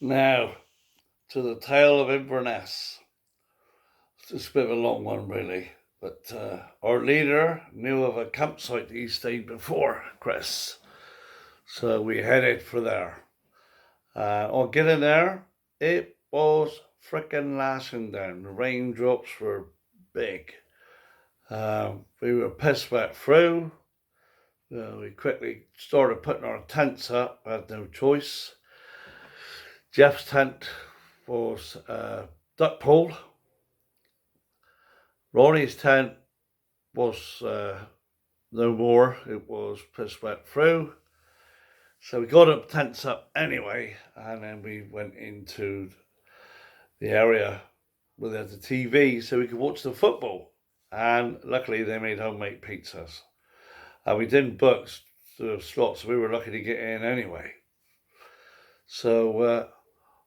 Now, to the tale of Inverness. It's a bit of a long one, really. But our leader knew of a campsite he stayed before, Chris. So we headed for there. On getting there, it was frickin' lashing down. The raindrops were big. We were piss wet through. We quickly started putting our tents up. I had no choice. Jeff's tent was duck pole. Ronnie's tent was no more. It was piss wet through. So we got up tents up anyway, and then we went into the area where they had the TV so we could watch the football. And luckily they made homemade pizzas. And we didn't book the slots, so we were lucky to get in anyway. So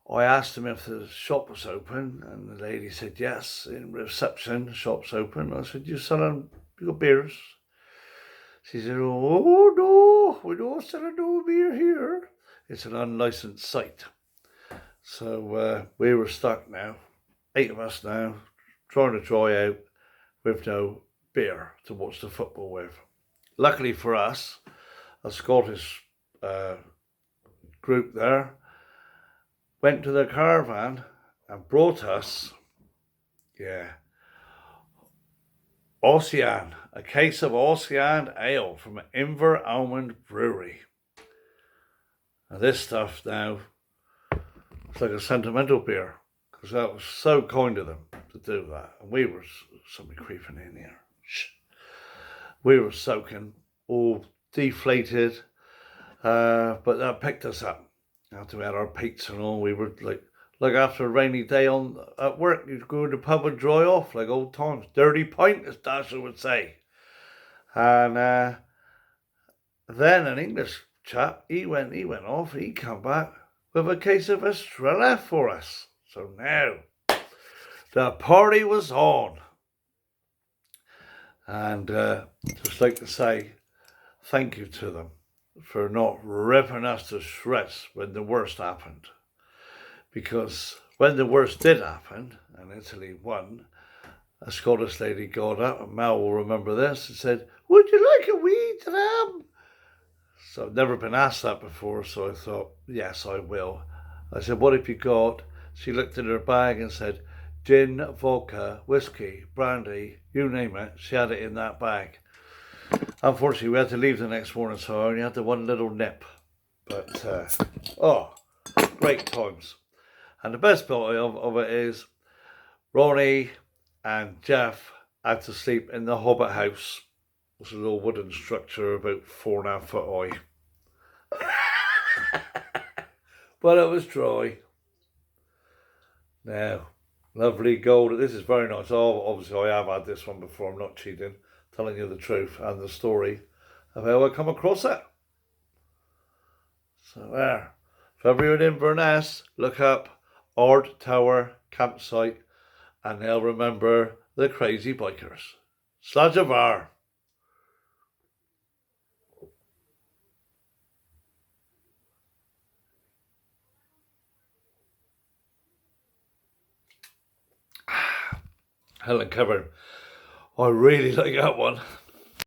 I asked him if the shop was open, and the lady said yes. In reception, the shop's open. I said, you got beers? She said, oh no, we don't sell no beer here. It's an unlicensed site. So we were stuck now, 8 of us now, trying to dry out with no beer to watch the football with. Luckily for us, a Scottish group there went to the caravan and brought us, Ocean, a case of Ocean ale from Inver Almond Brewery. And this stuff now, it's like a sentimental beer, because that was so kind of them to do that. And we were, somebody creeping in here. Shh. We were soaking, all deflated, but that picked us up. After we had our pizza and all, we were like after a rainy day at work, you'd go to the pub and dry off like old times. Dirty pint, as Dasher would say. And then an English chap, he went off, he come back with a case of Estrella for us. So now, the party was on. And just like to say thank you to them for not ripping us to shreds when the worst happened. Because when the worst did happen, and Italy won, a Scottish lady got up, and Mal will remember this, and said, would you like a wee dram? So I've never been asked that before, so I thought, yes, I will. I said, what have you got? She looked in her bag and said, gin, vodka, whiskey, brandy, you name it, she had it in that bag. Unfortunately, we had to leave the next morning, so I only had the one little nip. But, great times. And the best part of it is Ronnie and Jeff had to sleep in the Hobbit house. It's a little wooden structure about 4.5 foot high. But it was dry. Now, lovely gold. This is very nice. Oh, obviously I have had this one before. I'm not cheating. Telling you the truth and the story of how I come across it. So there. If ever you're in Inverness, look up Ard Tower campsite and they'll remember the crazy bikers. Slajavar. Helen Covered. I really like that one.